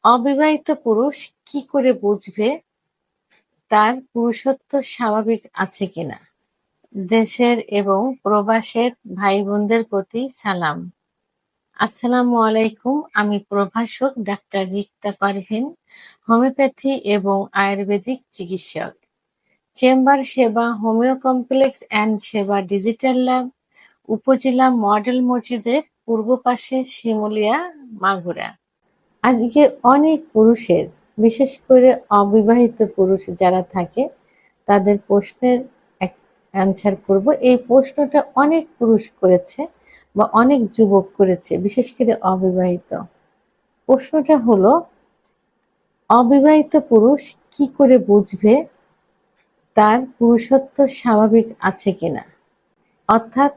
অবিবাহিত পুরুষ কি করে বুঝবে তার পুরুষত্ব স্বাভাবিক আছে কিনা? দেশের এবং প্রবাসের ভাই বোনদের প্রতি সালাম। আসসালামু আলাইকুম। আমি প্রভাষক ডাক্তার রিক্তা পারভিন, হোমিওপ্যাথি এবং আয়ুর্বেদিক চিকিৎসক। চেম্বার সেবা, হোমিও কমপ্লেক্স অ্যান্ড সেবা ডিজিটাল ল্যাব, উপজেলা মডেল মসজিদের পূর্ব পাশে, শিমুলিয়া, মাগুরা। আজকে অনেক পুরুষের, বিশেষ করে অবিবাহিত পুরুষ যারা থাকে, তাদের প্রশ্নের অ্যান্সার করব। এই প্রশ্নটা অনেক পুরুষ করেছে বা অনেক যুবক করেছে, বিশেষ করে অবিবাহিত। প্রশ্নটা হলো, অবিবাহিত পুরুষ কি করে বুঝবে তার পুরুষত্ব স্বাভাবিক আছে কিনা? অর্থাৎ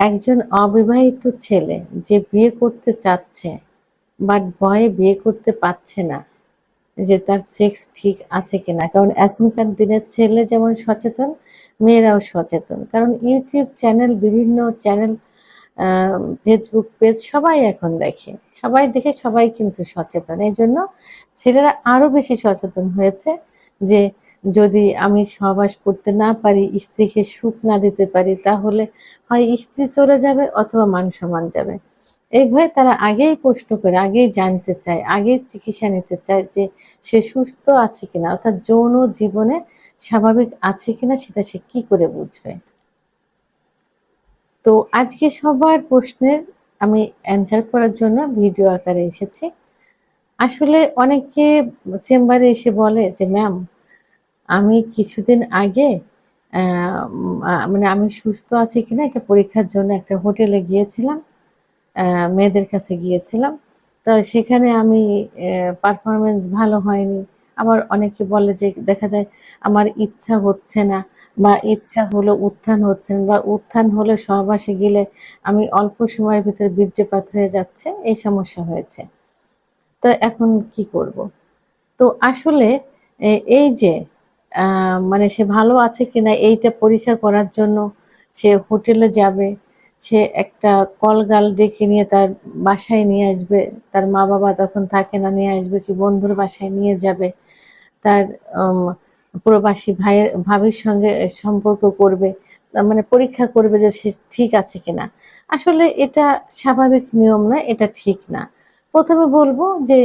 একজন অবিবাহিত ছেলে যে বিয়ে করতে চাচ্ছে বাট ভয়ে বিয়ে করতে পারছে না, যে তার সেক্স ঠিক আছে কিনা। কারণ এখনকার দিনের ছেলে যেমন সচেতন, মেয়েরাও সচেতন। কারণ ইউটিউব চ্যানেল, বিভিন্ন চ্যানেল, ফেসবুক পেজ সবাই এখন দেখে, সবাই দেখে সবাই কিন্তু সচেতন। এই জন্য ছেলেরা আরো বেশি সচেতন হয়েছে যে যদি আমি সহবাস করতে না পারি, স্ত্রীকে সুখ না দিতে পারি, তাহলে হয় স্ত্রী চলে যাবে অথবা মান সম্মান যাবে। এই ভয়ে তারা আগেই প্রশ্ন করে, আগেই জানতে চায়, আগেই চিকিৎসা নিতে চায় যে সে সুস্থ আছে কিনা, অর্থাৎ যৌন জীবনে স্বাভাবিক আছে কিনা সেটা সে কি করে বুঝবে। তো আজকে সবার প্রশ্নের আমি অ্যান্সার করার জন্য ভিডিও আকারে এসেছি। আসলে অনেকে চেম্বারে এসে বলে যে ম্যাম, আমি কিছুদিন আগে মানে আমি সুস্থ আছি কিনা এটা পরীক্ষার জন্য একটা হোটেলে গিয়েছিলাম, মেয়েদের কাছে গিয়েছিলাম। তো সেখানে আমি পারফরমেন্স ভালো হয়নি। আবার অনেকে বলে যে দেখা যায় আমার ইচ্ছা হচ্ছে না, বা ইচ্ছা হলো উত্থান হচ্ছে না, বা উত্থান হলে সহবাসে গেলে আমি অল্প সময়ের ভিতরে বীর্যপাত হয়ে যাচ্ছে, এই সমস্যা হয়েছে। তো এখন কি করব? তো আসলে এই যে মানে সে ভালো আছে কিনা এইটা পরীক্ষা করার জন্য সে হোটেলে যাবে, সে একটা কল গার্ল ডেকে নিয়ে তার বাসায় নিয়ে আসবে, তার মা বাবা তখন থাকে না, নিয়ে আসবে কি বন্ধুর বাসায় নিয়ে যাবে, তার প্রবাসী ভাইয়ের ভাবির সঙ্গে সম্পর্ক করবে, মানে পরীক্ষা করবে যে সে ঠিক আছে কিনা। আসলে এটা স্বাভাবিক নিয়ম নয়, এটা ঠিক না। প্রথমে বলবো যে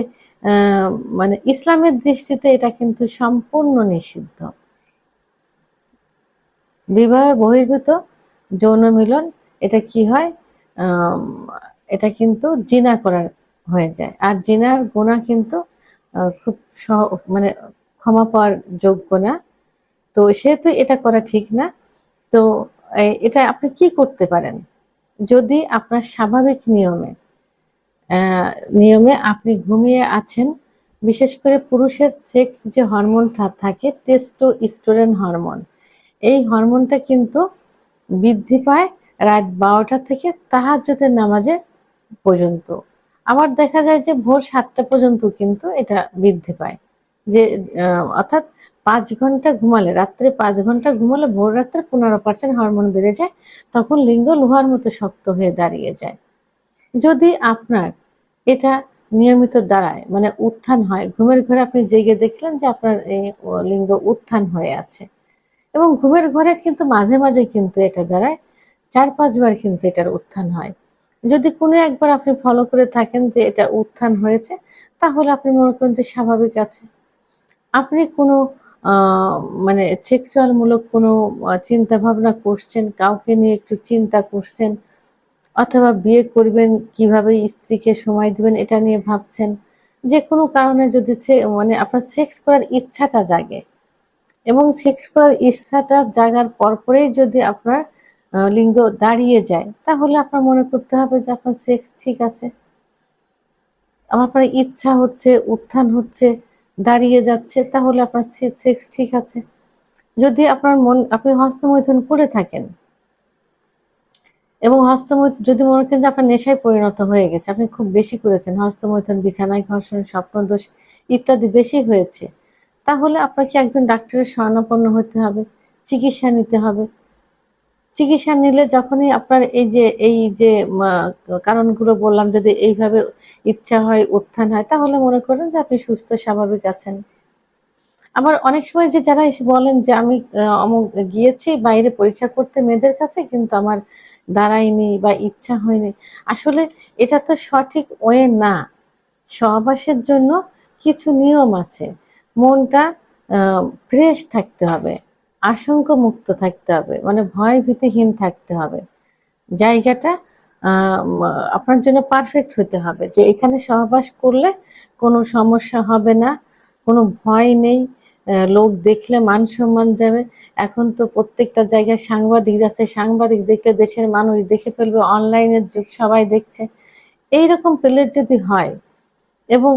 মানে ইসলামের দৃষ্টিতে এটা কিন্তু সম্পূর্ণ নিষিদ্ধ। বিবাহ বহির্ভূত যৌন মিলন, এটা কি হয়, আম, এটা কিন্তু জিনা করার হয়ে যায়। আর জিনার গুনাহ কিন্তু খুব মানে ক্ষমা পাওয়ার যোগ্য না। তো সেহেতু এটা করা ঠিক না। তো এটা আপনি কি করতে পারেন, যদি আপনার স্বাভাবিক নিয়মে আপনি ঘুমিয়ে আছেন। বিশেষ করে পুরুষের সেক্স যে হরমোনটা থাকে, টেস্টোস্টেরন হরমোন, এই হরমোনটা কিন্তু বৃদ্ধি পায় রাত 12টা থেকে তাহাজ্জুদের নামাজে পর্যন্ত। আবার দেখা যায় যে ভোর 7টা পর্যন্ত কিন্তু এটা বৃদ্ধি পায়। যে অর্থাৎ 5 ঘন্টা ঘুমালে, রাত্রে 5 ঘন্টা ঘুমালে ভোর রাত্রে 15% হরমোন বেড়ে যায়, তখন লিঙ্গ লোহার মতো শক্ত হয়ে দাঁড়িয়ে যায়। যদি আপনার এটা নিয়মিত দাঁড়ায়, মানে উত্থান হয়, ঘুমের ঘরে আপনি জেগে দেখলেন যে আপনার এই লিঙ্গ উত্থান হয়ে আছে, এবং ঘুমের ঘরে কিন্তু মাঝে মাঝে কিন্তু এটা দাঁড়ায়, 4-5 বার কিন্তু এটার উত্থান হয়। যদি কোনো একবার আপনি ফলো করে থাকেন যে এটা উত্থান হয়েছে, তাহলে আপনি মনে করেন যে স্বাভাবিক আছে। আপনি কোনো মানে সেক্সুয়াল মূলক কোনো চিন্তা ভাবনা করছেন, কাউকে নিয়ে একটু চিন্তা করছেন, অথবা বিয়ে করবেন, কিভাবে স্ত্রীকে সময় দিবেন এটা নিয়ে ভাবছেন, যে কোনো কারণে যদি মানে আপনার সেক্স করার ইচ্ছাটা জাগে, এবং সেক্স করার ইচ্ছাটা জাগার পরপরেই যদি আপনার লিঙ্গ দাঁড়িয়ে যায়, তাহলে আপনার মনে করতে হবে যে আপনার সেক্স ঠিক আছে। আপনার ইচ্ছা হচ্ছে, উত্থান হচ্ছে, দাঁড়িয়ে যাচ্ছে, তাহলে আপনার সেক্স ঠিক আছে। যদি আপনার আপনি হস্তমৈথুন করে থাকেন, এবং যদি মনে করেন যে আপনার নেশায় পরিণত হয়ে গেছে, আপনি খুব বেশি করেছেন হস্তমৈথুন, বিছানায় ঘর্ষণ, স্বপ্নদোষ ইত্যাদি বেশি হয়েছে, তাহলে আপনাকে একজন ডাক্তারের শরণাপন্ন হতে হবে, চিকিৎসা নিতে হবে। চিকিৎসা নিলে যখনই আপনার এই যে কারণগুলো বললাম, যদি এইভাবে ইচ্ছা হয়, উত্থান হয়, তাহলে মনে করেন যে আপনি সুস্থ স্বাভাবিক আছেন। আবার অনেক সময় যে যারা এসে বলেন যে আমি অমুক গিয়েছি বাইরে পরীক্ষা করতে মেয়েদের কাছে, কিন্তু আমার দাঁড়ায়নি বা ইচ্ছা হয়নি। আসলে এটা তো সঠিক ওয়ে না। সহবাসের জন্য কিছু নিয়ম আছে। মনটা ফ্রেশ থাকতে হবে, আশঙ্কামুক্ত থাকতে হবে, মানে ভয় ভীতিহীন থাকতে হবে। জায়গাটা আপনার জন্য পারফেক্ট হতে হবে, যে এখানে সহবাস করলে কোনো সমস্যা হবে না, কোনো ভয় নেই, লোক দেখলে মান সম্মান যাবে। এখন তো প্রত্যেকটা জায়গায় সাংবাদিক যাচ্ছে, সাংবাদিক দেখলে দেশের মানুষ দেখে ফেলবে, অনলাইনের যুগ, সবাই দেখছে। এইরকম প্লেস যদি হয় এবং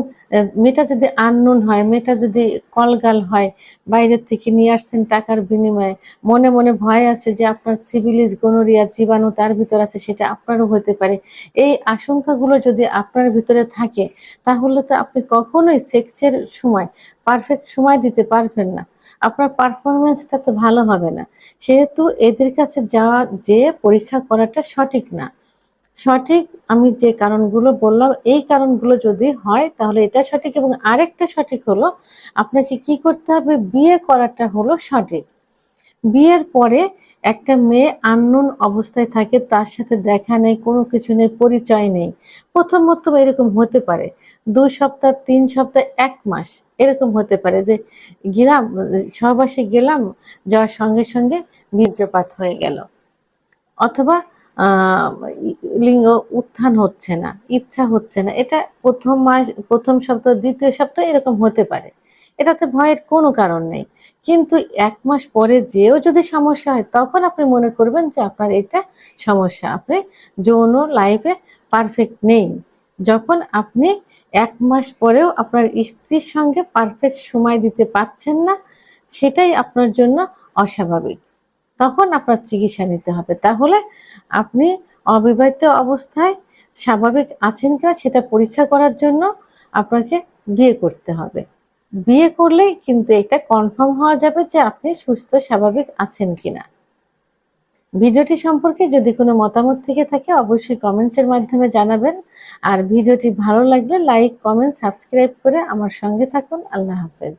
মেয়েটা যদি আননোন হয়, মেয়েটা যদি কলগাল হয়, বাইরের থেকে নিয়ে আসছেন টাকার বিনিময়ে, মনে মনে ভয় আছে যে আপনার সিফিলিস গোনোরিয়া জীবাণু তার ভিতর আছে, সেটা আপনারও হতে পারে। এই আশঙ্কাগুলো যদি আপনার ভিতরে থাকে, তাহলে তো আপনি কখনোই সেক্সের সময় পারফেক্ট সময় দিতে পারবেন না। আপনার পারফরমেন্সটা তো ভালো হবে না। সেহেতু এদের কাছে যাওয়া, যে পরীক্ষা করাটা সঠিক না। সঠিক, আমি যে কারণগুলো বললাম, এই কারণগুলো যদি হয় তাহলে এটা সঠিক। এবং আরেকটা সঠিক হলো, আপনাকে কি করতে হবে, বিয়ে করাটা হলো সঠিক। বিয়ের পরে একটা মেয়ে আননোন অবস্থায় থাকে, তার সাথে দেখা নেই, কোনো কিছু নেই, পরিচয় নেই। প্রথমত এরকম হতে পারে 2 সপ্তাহ, 3 সপ্তাহ, 1 মাস, এরকম হতে পারে যে গেলাম, সহবাসে গেলাম, যাওয়ার সঙ্গে সঙ্গে বীর্যপাত হয়ে গেল, অথবা আহ লিঙ্গ উত্থান হচ্ছে না, ইচ্ছা হচ্ছে না। এটা প্রথম মাস, প্রথম সপ্তাহ, দ্বিতীয় সপ্তাহ এরকম হতে পারে। এটাতে ভয়ের কোনো কারণ নেই। কিন্তু 1 মাস পরে যেও যদি সমস্যা হয়, তখন আপনি মনে করবেন যে আপনার এটা সমস্যা, আপনি যৌন লাইফে পারফেক্ট নেই। যখন আপনি 1 মাস পরেও আপনার স্ত্রীর সঙ্গে পারফেক্ট সময় দিতে পারছেন না, সেটাই আপনার জন্য অস্বাভাবিক। তখন আপনার চিকিৎসা নিতে হবে। তাহলে আপনি অবিবাহিত অবস্থায় স্বাভাবিক আছেন কিনা সেটা পরীক্ষা করার জন্য আপনাকে বিয়ে করতে হবে। বিয়ে করলেই কিন্তু এটা কনফার্ম হওয়া যাবে যে আপনি সুস্থ স্বাভাবিক আছেন কিনা। ভিডিওটি সম্পর্কে যদি কোনো মতামত থেকে থাকে, অবশ্যই কমেন্টসের মাধ্যমে জানাবেন। আর ভিডিওটি ভালো লাগলে লাইক, কমেন্ট, সাবস্ক্রাইব করে আমার সঙ্গে থাকুন। আল্লাহ হাফেজ।